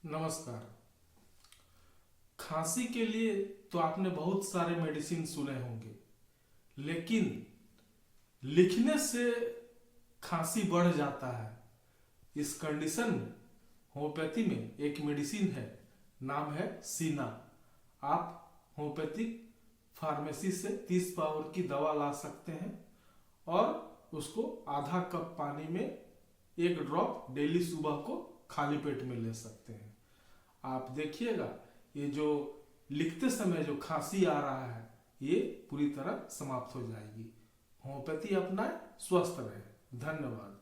नमस्कार। खांसी के लिए तो आपने बहुत सारे मेडिसिन सुने होंगे, लेकिन लिखने से खांसी बढ़ जाता है। इस कंडीशन में होम्योपैथी में एक मेडिसिन है, नाम है सीना। आप होम्योपैथिक फार्मेसी से 30 पावर की दवा ला सकते हैं और उसको आधा कप पानी में 1 ड्रॉप डेली सुबह को खाली पेट में ले सकते हैं। आप देखिएगा, ये जो लिखते समय जो खांसी आ रहा है ये पूरी तरह समाप्त हो जाएगी। होम्योपैथी अपनाएं, स्वस्थ रहें। धन्यवाद।